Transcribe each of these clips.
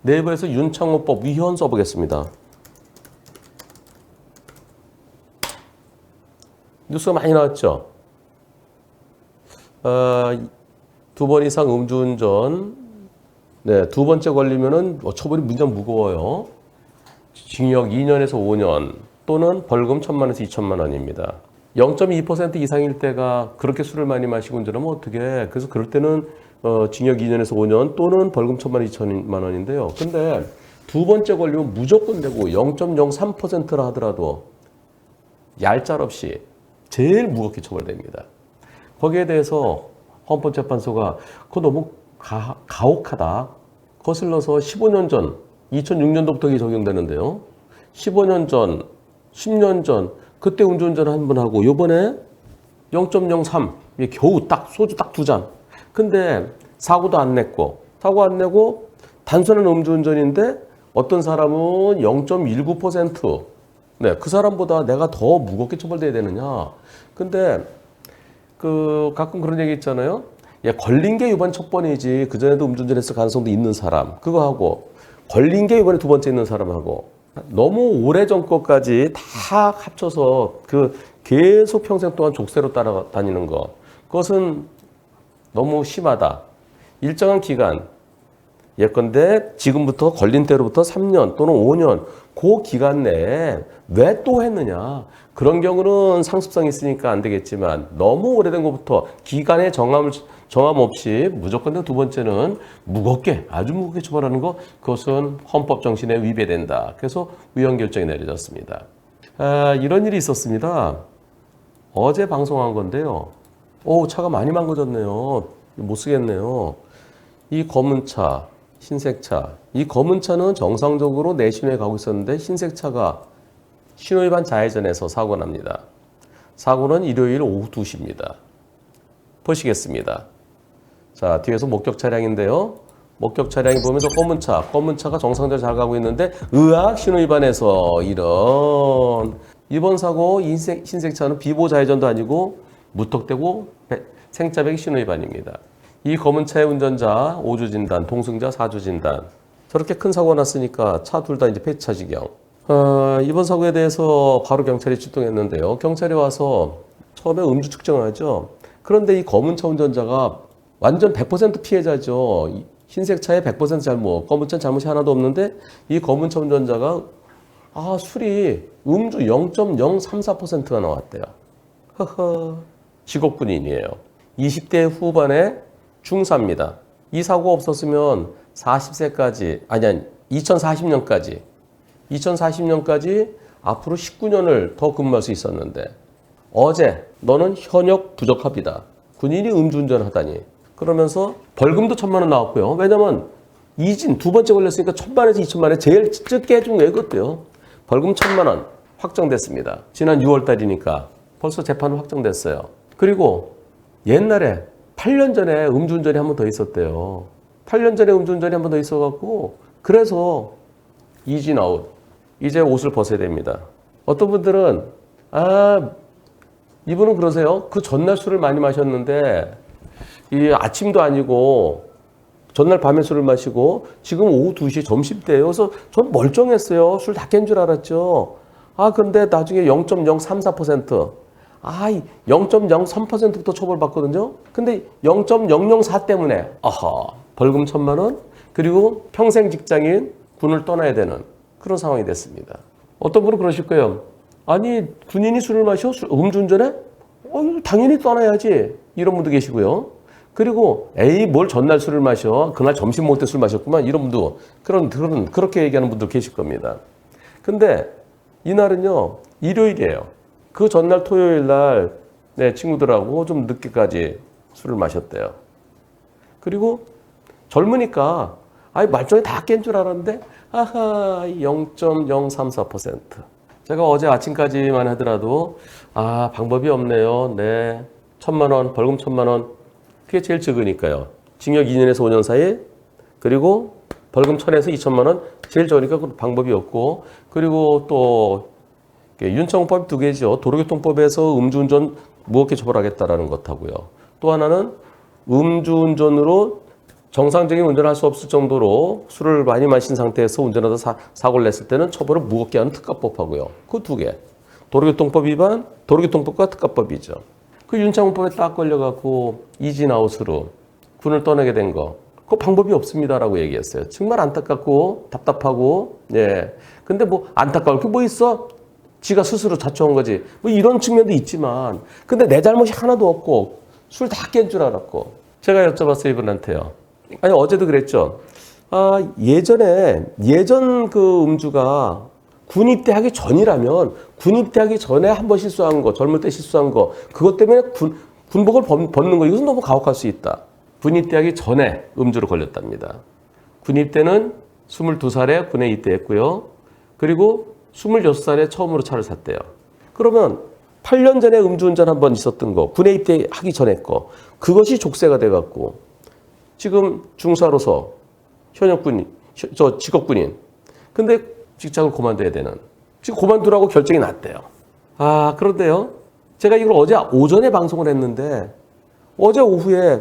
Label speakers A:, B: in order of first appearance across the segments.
A: 네이버에서 윤창호법 위헌 써보겠습니다. 뉴스가 많이 나왔죠. 2번 이상 음주운전, 네, 2번째 걸리면은 처벌이 무지하게 무거워요. 징역 2년에서 5년 또는 벌금 1,000만 원에서 2,000만 원입니다. 0.2% 이상일 때가 그렇게 술을 많이 마시고 운전하면 어떡해. 그래서 그럴 때는 징역 2년에서 5년 또는 벌금 1,000만 원, 2,000만 원인데요. 근데 2번째 걸리면 무조건 되고 0.03%라 하더라도 얄짤없이 제일 무겁게 처벌됩니다. 거기에 대해서 헌법재판소가 그거 너무 가혹하다. 거슬러서 15년 전, 2006년도부터 적용되는데요. 15년 전, 10년 전, 그때 음주운전 한 번 하고 요번에 0.03, 겨우 딱 소주 딱 2잔. 근데 사고도 안 냈고, 사고 안 내고 단순한 음주운전인데 어떤 사람은 0.19%, 네, 그 사람보다 내가 더 무겁게 처벌돼야 되느냐. 근데 가끔 그런 얘기 있잖아요. 걸린 게 이번 첫 번이지 그전에도 음주운전 했을 가능성도 있는 사람, 그거 하고 걸린 게 이번에 2번째 있는 사람하고 너무 오래전 것까지 다 합쳐서 계속 평생 동안 족쇄로 따라다니는 거, 그것은 너무 심하다. 일정한 기간, 예컨대 지금부터 걸린 때로부터 3년 또는 5년 그 기간 내에 왜 또 했느냐. 그런 경우는 상습성이 있으니까 안 되겠지만 너무 오래된 것부터 기간의 정함 없이 무조건 2번째는 무겁게, 아주 무겁게 처벌하는 것, 그것은 헌법 정신에 위배된다. 그래서 위헌 결정이 내려졌습니다. 이런 일이 있었습니다. 어제 방송한 건데요. 차가 많이 망가졌네요. 못 쓰겠네요. 이 검은 차, 흰색 차. 이 검은 차는 정상적으로 내신호에 가고 있었는데 흰색 차가 신호위반 좌회전에서 사고 납니다. 사고는 일요일 오후 2시입니다. 보시겠습니다. 자, 뒤에서 목격 차량인데요. 목격 차량이 보면서 검은 차가 정상적으로 잘 가고 있는데 의학 신호위반에서 이번 사고 흰색 차는 비보 좌회전도 아니고 무턱대고 생차백 신호위반입니다. 이 검은 차의 운전자 5주 진단, 동승자 4주 진단. 저렇게 큰 사고가 났으니까 차 둘 다 이제 폐차 지경. 이번 사고에 대해서 바로 경찰이 출동했는데요. 경찰이 와서 처음에 음주 측정을 하죠. 그런데 이 검은 차 운전자가 완전 100% 피해자죠. 흰색 차에 100% 잘못, 검은 차는 잘못이 하나도 없는데 이 검은 차 운전자가 술이 음주 0.034%가 나왔대요. 직업군인이에요. 20대 후반의 중사입니다. 이 사고가 없었으면 40세까지, 2040년까지 앞으로 19년을 더 근무할 수 있었는데 어제 너는 현역 부적합이다. 군인이 음주운전을 하다니. 그러면서 벌금도 1,000만 원 나왔고요. 왜냐면 2번째 걸렸으니까 1,000만에서 2,000만 원 제일 적게 해준 거 이것도요. 벌금 1,000만 원 확정됐습니다. 지난 6월 달이니까 벌써 재판은 확정됐어요. 그리고 옛날에 8년 전에 음주운전이 한 번 더 있었대요. 8년 전에 음주운전이 한 번 더 있어갖고 그래서 이진 아웃. 이제 옷을 벗어야 됩니다. 어떤 분들은 이분은 그러세요. 그 전날 술을 많이 마셨는데 이 아침도 아니고 전날 밤에 술을 마시고 지금 오후 2시 점심때예요. 그래서 전 멀쩡했어요. 술 다 깬 줄 알았죠. 근데 나중에 0.034%. 0.03%부터 처벌받거든요. 근데 0.004 때문에 벌금 1,000만 원, 그리고 평생 직장인 군을 떠나야 되는 그런 상황이 됐습니다. 어떤 분은 그러실 거예요. 아니, 군인이 술을 마셔? 음주운전해? 당연히 떠나야지. 이런 분도 계시고요. 그리고 뭘 전날 술을 마셔? 그날 점심 먹을 때 술 마셨구만. 이런 분도 그렇게 얘기하는 분도 계실 겁니다. 근데 이날은요, 일요일이에요. 그 전날 토요일 날 친구들하고 좀 늦게까지 술을 마셨대요. 그리고 젊으니까 말종이 다 깬 줄 알았는데 0.034%. 제가 어제 아침까지만 하더라도 방법이 없네요. 네, 1,000만 원, 벌금 1,000만 원. 그게 제일 적으니까요. 징역 2년에서 5년 사이, 그리고 벌금 1,000에서 2,000만 원. 제일 적으니까 그 방법이 없고, 그리고 또 윤창호법이 2개죠. 도로교통법에서 음주운전 무겁게 처벌하겠다라는 것하고요. 또 하나는 음주운전으로 정상적인 운전을 할 수 없을 정도로 술을 많이 마신 상태에서 운전하다 사고를 냈을 때는 처벌을 무겁게 하는 특가법하고요. 그 두 개. 도로교통법 위반, 도로교통법과 특가법이죠. 그 윤창훈법에 딱 걸려갖고 이진아웃으로 군을 떠나게 된 거. 그 방법이 없습니다라고 얘기했어요. 정말 안타깝고 답답하고, 예. 근데 뭐 안타까울 게 뭐 있어? 지가 스스로 자초한 거지. 뭐 이런 측면도 있지만, 근데 내 잘못이 하나도 없고 술 다 깬 줄 알았고. 제가 여쭤봤어요, 이분한테요. 아니 어제도 그랬죠. 예전 그 음주가 군 입대하기 전이라면 군 입대하기 전에 한 번 실수한 거, 젊을 때 실수한 거, 그것 때문에 군복을 벗는 거, 이것은 너무 가혹할 수 있다. 군 입대하기 전에 음주로 걸렸답니다. 군 입대는 22살에 군에 입대했고요. 그리고 26살에 처음으로 차를 샀대요. 그러면 8년 전에 음주운전 한 번 있었던 거, 군에 입대하기 전에 거, 그것이 족쇄가 돼갖고 지금 중사로서 현역군인, 직업군인. 근데 직장을 그만둬야 되는. 지금 그만두라고 결정이 났대요. 그런데요. 제가 이걸 어제 오전에 방송을 했는데 어제 오후에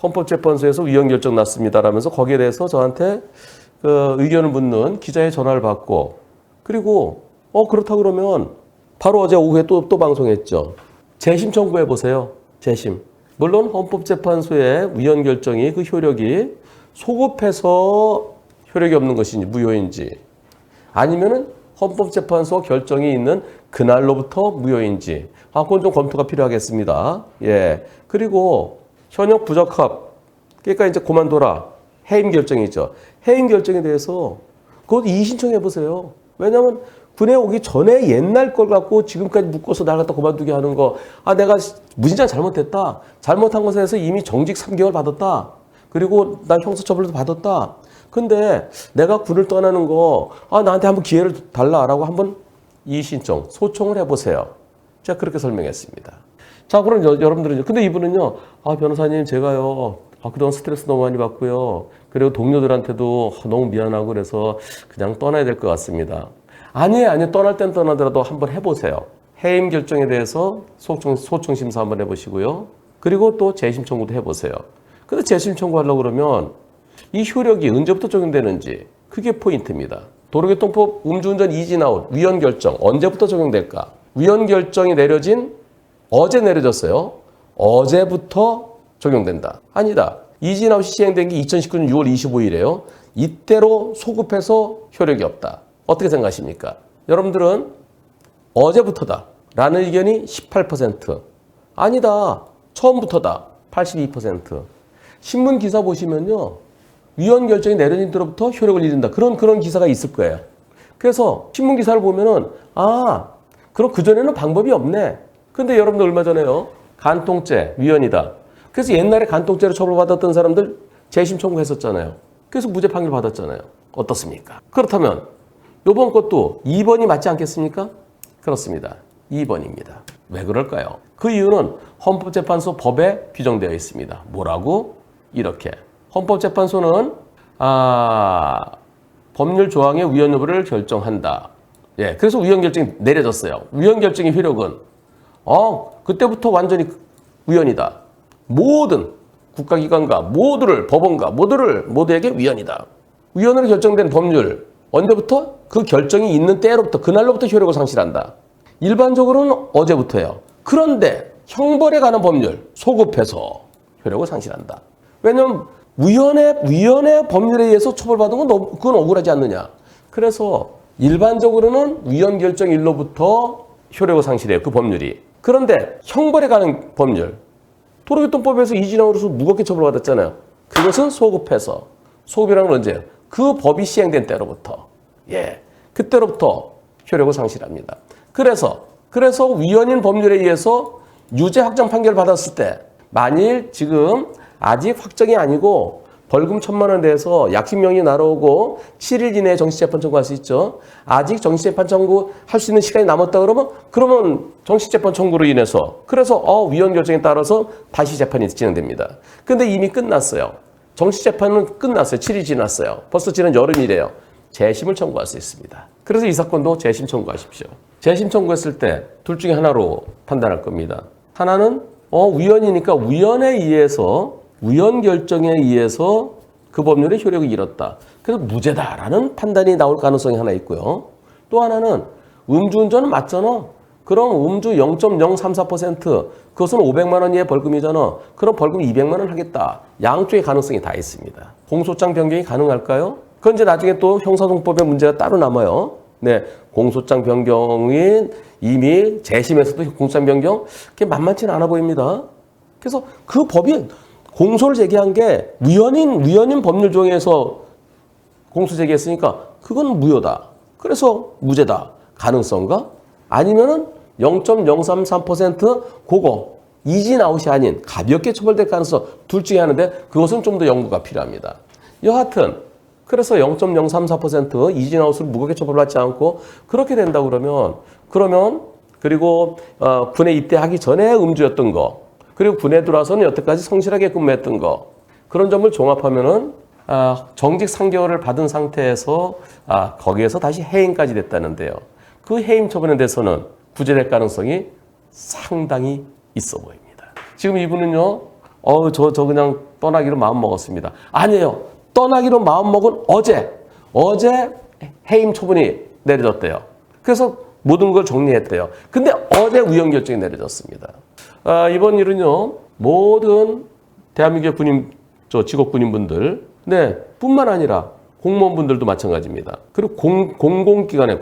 A: 헌법재판소에서 위헌 결정 났습니다라면서 거기에 대해서 저한테 그 의견을 묻는 기자의 전화를 받고 그리고 그렇다 그러면 바로 어제 오후에 또 방송했죠. 재심 청구해 보세요. 재심. 물론 헌법재판소의 위헌 결정이 그 효력이 소급해서 효력이 없는 것인지 무효인지 아니면은 헌법재판소 결정이 있는 그날로부터 무효인지 그건 좀 검토가 필요하겠습니다. 예. 그리고 현역 부적합 그러니까 이제 그만둬라 해임 결정이죠. 해임 결정에 대해서 그것 이의신청해 보세요. 왜냐하면 군에 오기 전에 옛날 걸 갖고 지금까지 묶어서 날 갖다 그만두게 하는 거. 내가 무진장 잘못했다. 잘못한 것에 대해서 이미 정직 3개월 받았다. 그리고 난 형사처벌도 받았다. 근데 내가 군을 떠나는 거 나한테 한번 기회를 달라라고 한번 이의신청, 소청을 해보세요. 제가 그렇게 설명했습니다. 자, 그럼 여러분들은 근데 이분은요. 변호사님 제가요. 그동안 스트레스 너무 많이 받고요. 그리고 동료들한테도 너무 미안하고 그래서 그냥 떠나야 될 것 같습니다. 아니에요. 떠날 땐 떠나더라도 한번 해보세요. 해임 결정에 대해서 소청 심사 한번 해보시고요. 그리고 또 재심 청구도 해보세요. 근데 재심 청구하려고 그러면 이 효력이 언제부터 적용되는지 그게 포인트입니다. 도로교통법 음주운전 이진아웃 위헌 결정 언제부터 적용될까? 위헌 결정이 내려진 어제 내려졌어요. 어제부터 적용된다. 아니다. 이진아웃이 시행된 게 2019년 6월 25일이에요. 이때로 소급해서 효력이 없다. 어떻게 생각하십니까? 여러분들은 어제부터다 라는 의견이 18%. 아니다. 처음부터다. 82%. 신문 기사 보시면요. 위헌 결정이 내려진 때로부터 효력을 잃는다. 그런 기사가 있을 거예요. 그래서 신문 기사를 보면은 그럼 그전에는 방법이 없네. 근데 여러분들 얼마 전에요. 간통죄 위헌이다. 그래서 옛날에 간통죄로 처벌받았던 사람들 재심 청구했었잖아요. 그래서 무죄 판결 받았잖아요. 어떻습니까? 그렇다면 이번 것도 2번이 맞지 않겠습니까? 그렇습니다. 2번입니다. 왜 그럴까요? 그 이유는 헌법재판소 법에 규정되어 있습니다. 뭐라고? 이렇게. 헌법재판소는 법률 조항의 위헌 여부를 결정한다. 예, 그래서 위헌 결정이 내려졌어요. 위헌 결정의 효력은 그때부터 완전히 위헌이다. 모든 국가기관과 법원과 모두에게 위헌이다. 위헌으로 결정된 법률 언제부터? 그 결정이 있는 때로부터 그날로부터 효력을 상실한다. 일반적으로는 어제부터예요. 그런데 형벌에 관한 법률 소급해서 효력을 상실한다. 왜냐하면 위헌의 법률에 의해서 처벌받은 건 그건 억울하지 않느냐. 그래서 일반적으로는 위헌 결정일로부터 효력을 상실해요. 그 법률이. 그런데 형벌에 관한 법률 도로교통법에서 이진아웃으로 무겁게 처벌받았잖아요. 그것은 소급해서. 소급이라는 건 언제예요? 그 법이 시행된 때로부터. 예. 그때로부터 효력을 상실합니다. 그래서 위헌인 법률에 의해서 유죄 확정 판결을 받았을 때 만일 지금 아직 확정이 아니고 벌금 1,000만 원 내서 약식명이 날아오고 7일 이내에 정식재판 청구할 수 있죠. 아직 정식재판 청구할 수 있는 시간이 남았다 그러면 정식재판 청구로 인해서 그래서 위헌 결정에 따라서 다시 재판이 진행됩니다. 근데 이미 끝났어요. 정식재판은 끝났어요. 7일이 지났어요. 벌써 지난 여름이래요. 재심을 청구할 수 있습니다. 그래서 이 사건도 재심 청구하십시오. 재심 청구했을 때 둘 중에 하나로 판단할 겁니다. 하나는 위헌이니까 위헌에 의해서 위헌 결정에 의해서 그 법률의 효력을 잃었다. 그래서 무죄다라는 판단이 나올 가능성이 하나 있고요. 또 하나는 음주운전은 맞잖아. 그럼 음주 0.034% 그것은 500만 원 이하의 벌금이잖아. 그럼 벌금 200만 원 하겠다. 양쪽의 가능성이 다 있습니다. 공소장 변경이 가능할까요? 그건 이제 나중에 또 형사소송법에 문제가 따로 남아요. 네, 공소장 변경이 이미 재심에서도 공소장 변경 그게 만만치는 않아 보입니다. 그래서 그 법이 공소를 제기한 게 위헌인 법률 조항에서 공소 제기했으니까 그건 무효다. 그래서 무죄다. 가능성가? 아니면은 0.033% 그거 이진 아웃이 아닌 가볍게 처벌될 가능성 둘 중에 하나인데 그것은 좀 더 연구가 필요합니다. 여하튼 그래서 0.034% 이진 아웃을 무겁게 처벌받지 않고 그렇게 된다 그러면 그리고 군에 입대하기 전에 음주였던 거 그리고 군에 들어와서는 여태까지 성실하게 근무했던 거 그런 점을 종합하면은 정직 3개월을 받은 상태에서 거기에서 다시 해임까지 됐다는데요. 그 해임 처분에 대해서는 구제될 가능성이 상당히 있어 보입니다. 지금 이분은요, 저 그냥 떠나기로 마음 먹었습니다. 아니에요. 떠나기로 마음 먹은 어제 해임 처분이 내려졌대요. 그래서 모든 걸 정리했대요. 근데 어제 우연 결정이 내려졌습니다. 이번 일은요, 모든 대한민국의 직업 군인분들, 네, 뿐만 아니라 공무원분들도 마찬가지입니다. 그리고 공공기관에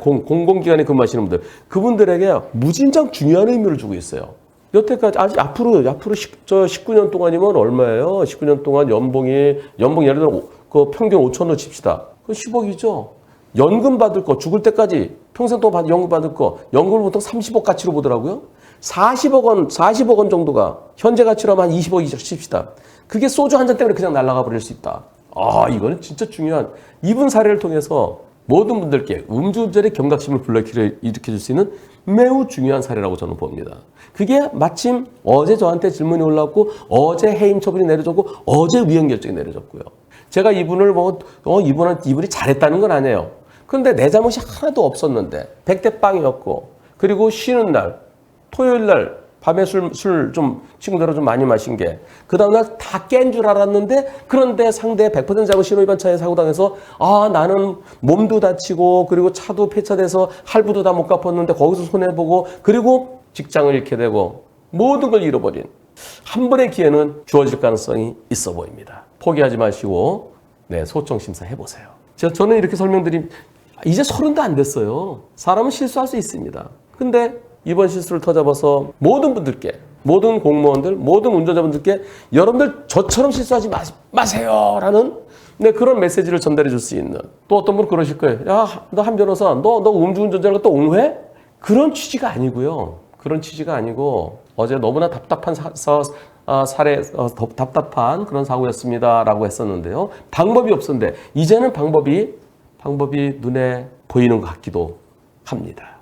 A: 근무하시는 분들, 그분들에게 무진장 중요한 의미를 주고 있어요. 여태까지, 앞으로 19년 동안이면 얼마예요? 19년 동안 연봉 예를 들어 그 평균 5천원 칩시다. 그 10억이죠. 연금 받을 거, 죽을 때까지 평생 동안 연금 받을 거, 연금을 보통 30억 가치로 보더라고요. 40억 원 정도가 현재 가치로 하면 한 20억 이상 칩시다. 그게 소주 한 잔 때문에 그냥 날아가 버릴 수 있다. 이거는 진짜 중요한 이분 사례를 통해서 모든 분들께 음주운전의 경각심을 불러일으켜줄 수 있는 매우 중요한 사례라고 저는 봅니다. 그게 마침 어제 저한테 질문이 올라왔고 어제 해임 처분이 내려졌고 어제 위헌 결정이 내려졌고요. 제가 이분을 이분이 잘했다는 건 아니에요. 그런데 내 잘못이 하나도 없었는데 100대 빵이었고 그리고 쉬는 날 토요일 날 밤에 술 좀 친구들하고 좀 많이 마신 게 그 다음날 다 깬 줄 알았는데 그런데 상대 100% 잘못 신호위반 차에 사고 당해서 나는 몸도 다치고 그리고 차도 폐차돼서 할부도 다 못 갚았는데 거기서 손해보고 그리고 직장을 잃게 되고 모든 걸 잃어버린 한 번의 기회는 주어질 가능성이 있어 보입니다. 포기하지 마시고 소청심사 해보세요. 저는 이렇게 설명드린 이제 30도 안 됐어요. 사람은 실수할 수 있습니다. 근데 이번 실수를 터잡아서 모든 분들께, 모든 공무원들, 모든 운전자분들께 여러분들 저처럼 실수하지 마세요 라는 그런 메시지를 전달해 줄 수 있는 또 어떤 분은 그러실 거예요. 야, 너 한 변호사, 너 음주운전자를 또 옹호해? 그런 취지가 아니고요. 그런 취지가 아니고 어제 너무나 답답한 답답한 그런 사고였습니다 라고 했었는데요. 방법이 없었는데 이제는 방법이 눈에 보이는 것 같기도 합니다.